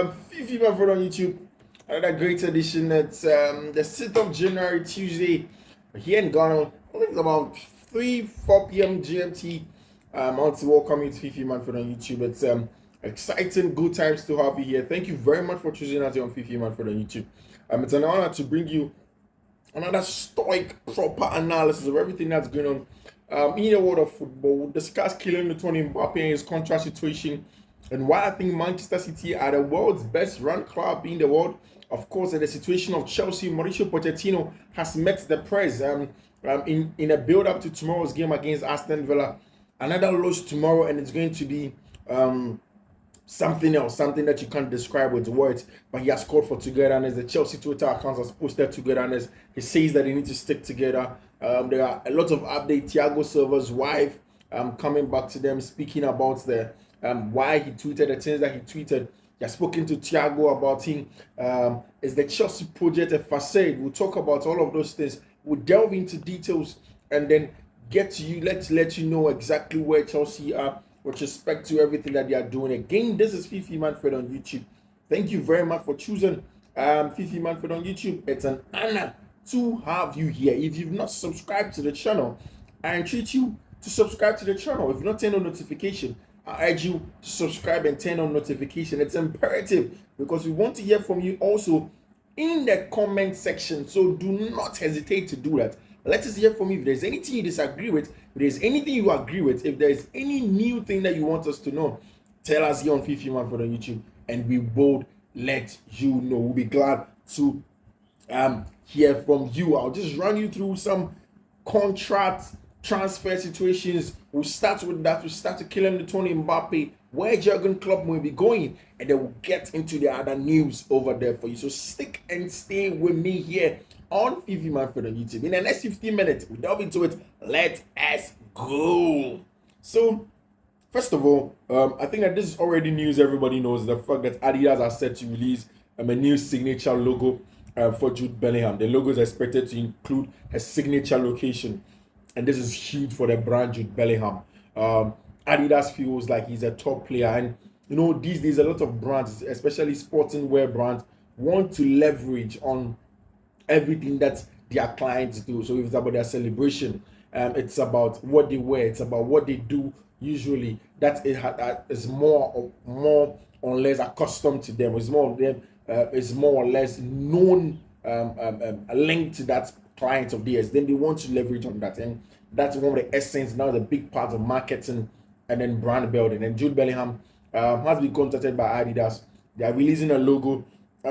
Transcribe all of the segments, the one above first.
Fiifi-Manfred on YouTube. Another great edition. It's the 6th of January, Tuesday, here in Ghana. I think it's about 4 p.m. GMT. I want to welcome you to Fiifi-Manfred on YouTube. It's exciting, good times to have you here. Thank you very much for choosing us here on Fiifi-Manfred on YouTube. It's an honor to bring you another stoic, proper analysis of everything that's going on in the world of football. We'll discuss Kylian Mbappe and his contract situation, and why I think Manchester City are the world's best run club in the world. Of course, in the situation of Chelsea, Mauricio Pochettino has met the press in a build-up to tomorrow's game against Aston Villa. Another loss tomorrow, and it's going to be something else, something that you can't describe with words. But he has called for togetherness. The Chelsea Twitter account has posted togetherness. He says that they need to stick together. There are a lot of updates. Thiago Silva's wife coming back to them, speaking about the why he tweeted the things that he tweeted. He has spoken to Thiago about him. Is the Chelsea project a facade? We'll talk about all of those things. We'll delve into details and then get to you. Let's let you know exactly where Chelsea are with respect to everything that they are doing. Again, this is Fiifi-Manfred on YouTube. Thank you very much for choosing Fiifi-Manfred on YouTube. It's an honor to have you here. If you've not subscribed to the channel, I entreat you to subscribe to the channel. If you've not turned on notification, I urge you to subscribe and turn on notification. It's imperative because we want to hear from you also in the comment section. So do not hesitate to do that. Let us hear from you. If there's anything you disagree with, if there's anything you agree with, if there's any new thing that you want us to know, tell us here on Fiifi-Manfred on YouTube, and we will let you know. We'll be glad to hear from you. I'll just run you through some contract transfer situations. We'll start with that. We'll start to Kylian Mbappe, where Jurgen Klopp will be going, and then we'll get into the other news over there for you. So stick and stay with me here on Fiifi-Manfred on YouTube. In the next 15 minutes, we delve into it. Let us go. So, first of all, I think that this is already news. Everybody knows the fact that Adidas are set to release a new signature logo for Jude Bellingham. The logo is expected to include a signature location, and this is huge for the brand Jude Bellingham. Adidas feels like he's a top player, and you know these days a lot of brands, especially sporting wear brands, want to leverage on everything that their clients do. So if it's about their celebration, it's about what they wear, it's about what they do. Usually, that is more or less accustomed to them. It's more of them. Is more or less known, linked to that client of theirs. Then they want to leverage on that, and that's one of the essence. Now the big part of marketing and then brand building. And Jude Bellingham has been contacted by Adidas. They are releasing a logo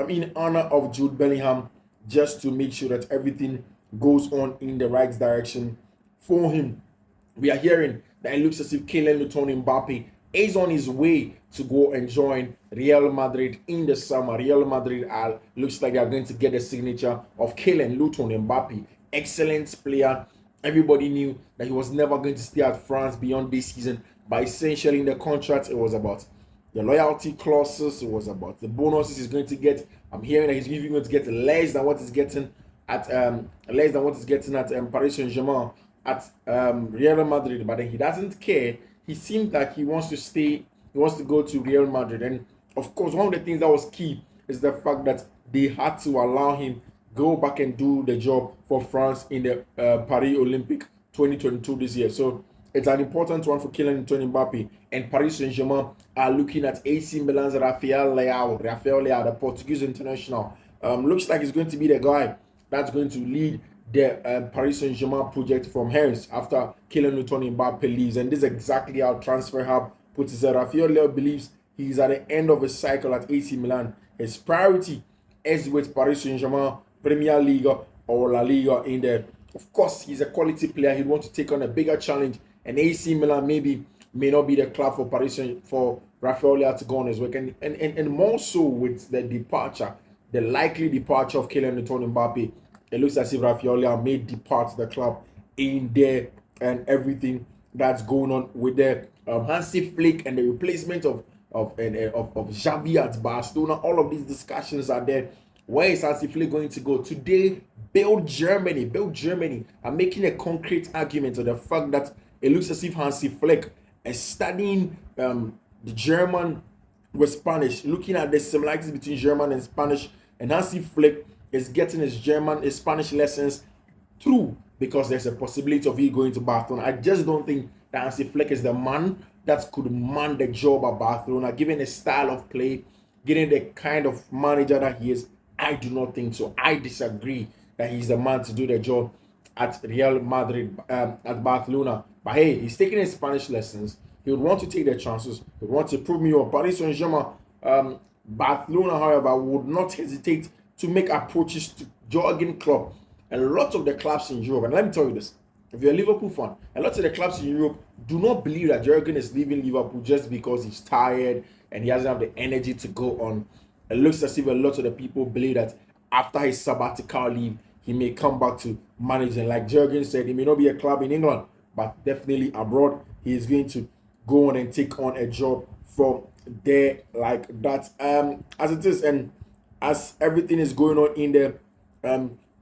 in honor of Jude Bellingham, just to make sure that everything goes on in the right direction for him. We are hearing that it looks as if Kylian Mbappe is on his way to go and join Real Madrid in the summer. Real Madrid looks like they are going to get a signature of Kylian Mbappe. Excellent player. Everybody knew that he was never going to stay at France beyond this season. But essentially in the contract, it was about the loyalty clauses. It was about the bonuses he's going to get. I'm hearing that he's even going to get less than what he's getting at Paris Saint-Germain at Real Madrid. But then he doesn't care. He seemed like he wants to stay. He wants to go to Real Madrid. And of course, one of the things that was key is the fact that they had to allow him go back and do the job for France in the Paris Olympic 2022 this year. So it's an important one for Kylian Mbappe. And Paris Saint-Germain are looking at AC Milan's Rafael Leao, the Portuguese international. Looks like he's going to be the guy that's going to lead the Paris Saint-Germain project from hence after Kylian Mbappe leaves. And this is exactly how Transfer Hub puts it. Rafael Leao believes he's at the end of his cycle at AC Milan. His priority is with Paris Saint-Germain, Premier League or La Liga in there. Of course, he's a quality player. He'd want to take on a bigger challenge. And AC Milan may not be the club for for Rafael Leao to go on his work. And more so with the likely departure of Kylian Mbappe, it looks as if Rafael Leao may depart the club in there, and everything that's going on with the Hansi Flick and the replacement of Xavi at Barcelona. All of these discussions are there. Where is Hansi Flick going to go? Today, Build Germany are making a concrete argument to the fact that it looks as if Hansi Flick is studying the German with Spanish, looking at the similarities between German and Spanish, and Hansi Flick is getting his Spanish lessons through because there's a possibility of he going to Barcelona. I just don't think that Hansi Flick is the man that could man the job at Barcelona, given the style of play, given the kind of manager that he is. I do not think so. I disagree that he's the man to do the job at Real Madrid, at Barcelona. But hey, he's taking his Spanish lessons. He would want to take the chances. He would want to prove me wrong. Paris Saint-Germain, Barcelona, however, would not hesitate to make approaches to Jurgen Klopp and a lot of the clubs in Europe. And let me tell you this: if you're a Liverpool fan, a lot of the clubs in Europe do not believe that Jurgen is leaving Liverpool just because he's tired and he doesn't have the energy to go on. It looks as if a lot of the people believe that after his sabbatical leave, he may come back to managing. Like Jurgen said, he may not be a club in England, but definitely abroad, he is going to go on and take on a job from there like that. As it is, and as everything is going on in there,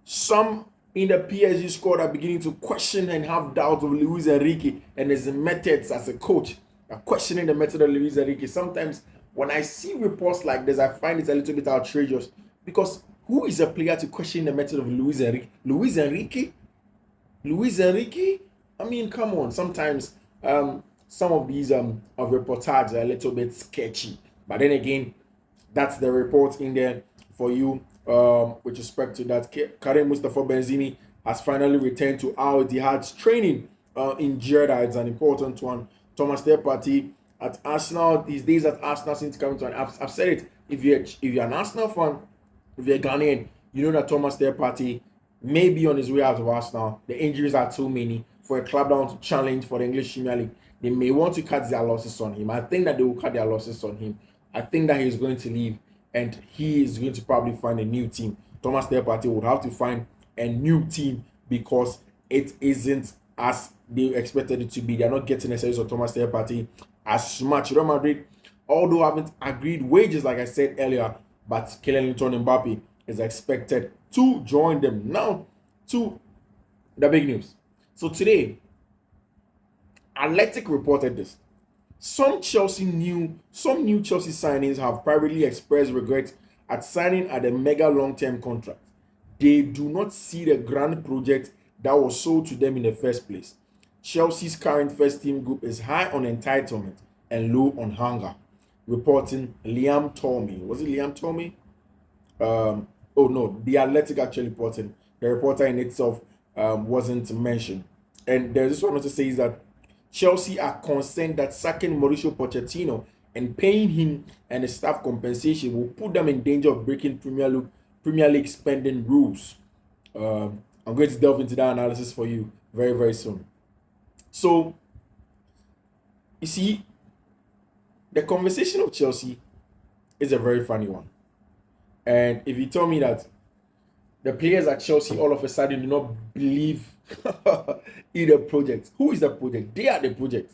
some in the PSG squad are beginning to question and have doubts of Luis Enrique and his methods as a coach. Are questioning the method of Luis Enrique. Sometimes when I see reports like this, I find it a little bit outrageous because who is a player to question the method of Luis Enrique? Luis Enrique? Luis Enrique? I mean, come on. Sometimes some of these reportages are a little bit sketchy. But then again, that's the report in there for you with respect to that. Karim Mustafa Benzini has finally returned to Al Ittihad's training in Jeddah. It's an important one. Thomas Partey at Arsenal. These days at Arsenal seem to come to an I've said it. If you're an Arsenal fan, if you're Ghanaian, you know that Thomas Partey may be on his way out of Arsenal. The injuries are too many for a club that wants to challenge for the English Premier League. They may want to cut their losses on him. I think that they will cut their losses on him. I think that he's going to leave and he is going to probably find a new team. Thomas Partey would have to find a new team because it isn't as they expected it to be. They're not getting a service of Thomas Partey as much. Real Madrid, although haven't agreed wages like I said earlier, but Kylian Mbappe is expected to join them. Now to the big news. So today, Athletic reported this. Some new Chelsea signings have privately expressed regret at signing at a mega long-term contract. They do not see the grand project that was sold to them in the first place. Chelsea's current first team group is high on entitlement and low on hunger. Reporting Liam Tormey. Was it Liam Tormey? Oh no, the Athletic actually reporting. The reporter in itself wasn't mentioned. And there's this one to say is that Chelsea are concerned that sacking Mauricio Pochettino and paying him and his staff compensation will put them in danger of breaking Premier League spending rules. I'm going to delve into that analysis for you very, very soon. So, you see, the conversation of Chelsea is a very funny one. And if you tell me that the players at Chelsea all of a sudden do not believe in the project, who is the project? They are the project.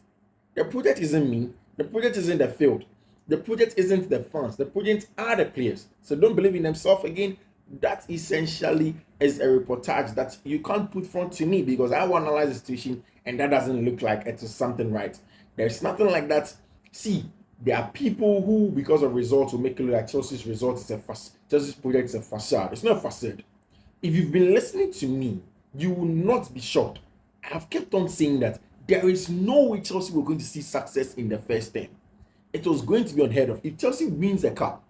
The project isn't me. The project isn't the field. The project isn't the fans. The project are the players. So don't believe in themselves again. That essentially is a reportage that you can't put front to me because I will analyze the situation and that doesn't look like it is something right. There's nothing like that. See, there are people who, because of results, will make it look like Chelsea's result is a Chelsea's project is a facade. It's not a facade. If you've been listening to me, you will not be shocked. I have kept on saying that there is no way Chelsea were going to see success in the first term. It was going to be unheard of. If Chelsea wins a cup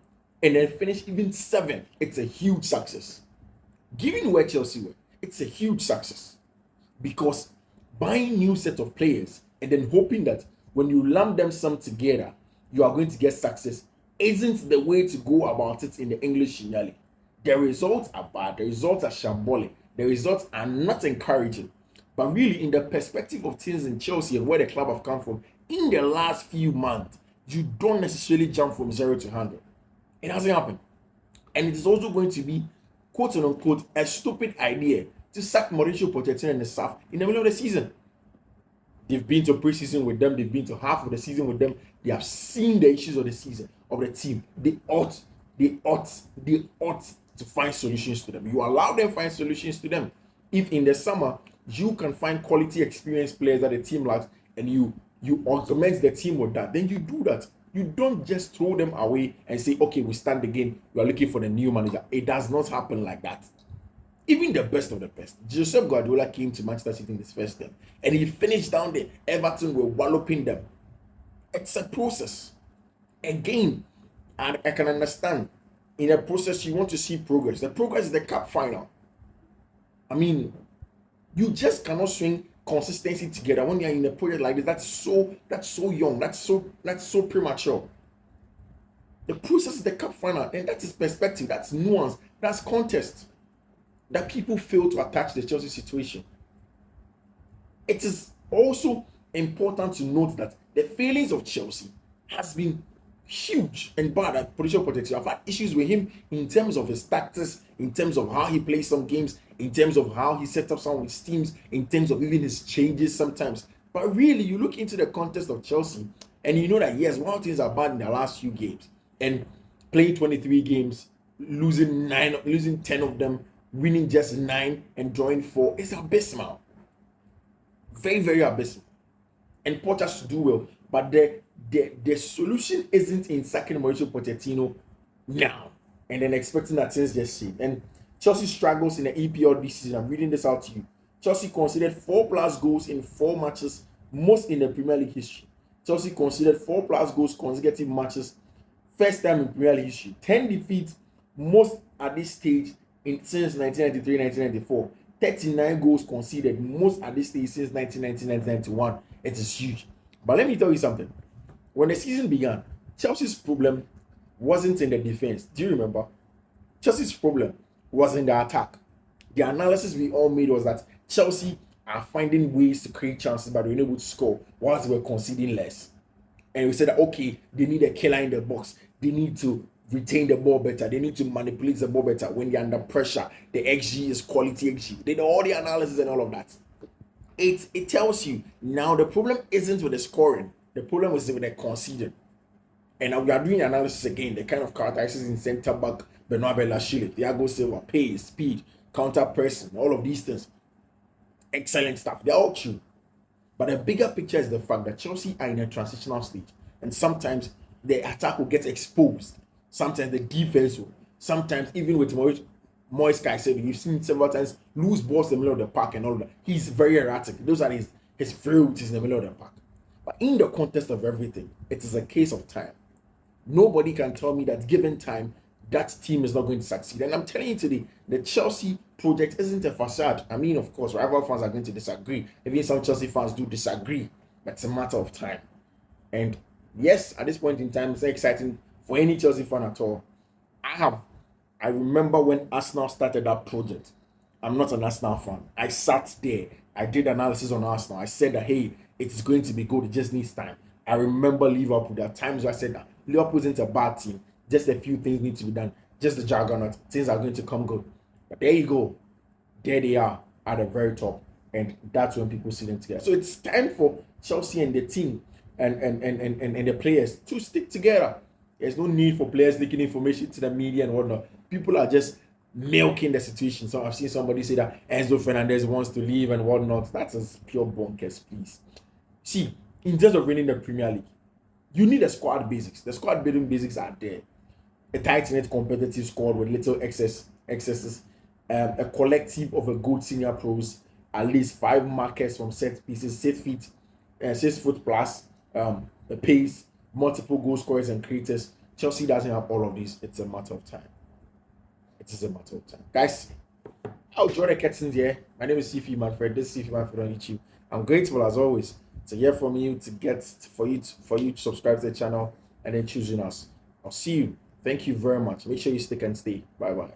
and then finish even 7th, it's a huge success. Given where Chelsea were, it's a huge success. Because buying new set of players and then hoping that when you lump them some together, you are going to get success isn't the way to go about it in the English Premier League. The results are bad. The results are shambolic. The results are not encouraging. But really, in the perspective of things in Chelsea and where the club have come from, in the last few months, you don't necessarily jump from 0 to 100. It hasn't happened. And it is also going to be, quote unquote, a stupid idea to sack Mauricio Pochettino and the staff in the middle of the season. They've been to preseason with them. They've been to half of the season with them. They have seen the issues of the season, of the team. They ought to find solutions to them. You allow them to find solutions to them. If in the summer, you can find quality experienced players that the team lacks and you augment the team with that, then you do that. You don't just throw them away and say, okay, we stand again. We are looking for the new manager. It does not happen like that. Even the best of the best. Joseph Guardiola came to Manchester City in his first term, and he finished down there. Everton were walloping them. It's a process. Again, and I can understand. In a process, you want to see progress. The progress is the cup final. I mean, you just cannot swing consistency together when you're in a project like this. That's so young. That's so premature. The process is the cup final, and that is perspective. That's nuance. That's context that people fail to attach the Chelsea situation. It is also important to note that the failings of Chelsea has been huge and bad at position protection. I've had issues with him in terms of his tactics, in terms of how he plays some games, in terms of how he sets up some of his teams, in terms of even his changes sometimes. But really, you look into the context of Chelsea and you know that yes, one things are bad in the last few games, and playing 23 games, losing 10 of them, winning just 9 and drawing 4 is abysmal. Very, very abysmal. And Potter should do well. But the solution isn't in sacking Mauricio Pochettino now and then expecting that things just change. And Chelsea struggles in the EPL this season. I'm reading this out to you. Chelsea conceded 4+ goals in 4 matches, most in the Premier League history. Chelsea conceded 4+ goals consecutive matches, first time in Premier League history. 10 defeats, most at this stage since 1993-1994. 39 goals conceded, most at this stage since 1990-1991. It is huge. But let me tell you something. When the season began, Chelsea's problem wasn't in the defense. Do you remember? Chelsea's problem was in the attack. The analysis we all made was that Chelsea are finding ways to create chances, but they're unable to score whilst they were conceding less. And we said that, okay, they need a killer in the box. They need to retain the ball better. They need to manipulate the ball better when they're under pressure. The XG is quality XG. They know all the analysis and all of that. It tells you now the problem isn't with the scoring. The problem is with the conceding. And now we are doing analysis again. The kind of characteristics in centre back, Benoit Bellachile, Thiago Silva, pace, speed, counter pressing, all of these things. Excellent stuff. They're all true. But the bigger picture is the fact that Chelsea are in a transitional stage. And sometimes the attack will get exposed. Sometimes the defense will. Sometimes even with Moise Caicedo, you've seen several times lose balls in the middle of the park and all that. He's very erratic. Those are his frailties in the middle of the park. But in the context of everything, it is a case of time. Nobody can tell me that given time, that team is not going to succeed. And I'm telling you today, the Chelsea project isn't a facade. I mean, of course, rival fans are going to disagree. Even some Chelsea fans do disagree. But it's a matter of time. And yes, at this point in time, it's not exciting for any Chelsea fan at all. I remember when Arsenal started that project. I'm not an Arsenal fan. I sat there. I did analysis on Arsenal. I said that, hey, it's going to be good. It just needs time. I remember Liverpool. There are times where I said that Liverpool isn't a bad team. Just a few things need to be done. Just the juggernaut. Things are going to come good. But there you go. There they are at the very top. And that's when people see them together. So it's time for Chelsea and the team and the players to stick together. There's no need for players leaking information to the media and whatnot. People are just milking the situation. So I've seen somebody say that Enzo Fernandez wants to leave and whatnot. That's a pure bonkers, please. See, in terms of winning the Premier League, you need a squad basics. The squad building basics are there. A tight-knit competitive squad with little excesses, a collective of a good senior pros, at least 5 markers from set pieces, 6 foot plus, the pace, multiple goal scorers and creators. Chelsea doesn't have all of these. It's a matter of time. It is a matter of time. Guys, I'll draw the curtains here. My name is Fiifi-Manfred. This is Fiifi-Manfred on YouTube. I'm grateful as always to hear from you, for you to subscribe to the channel and then choosing us. I'll see you. Thank you very much. Make sure you stick and stay. Bye bye.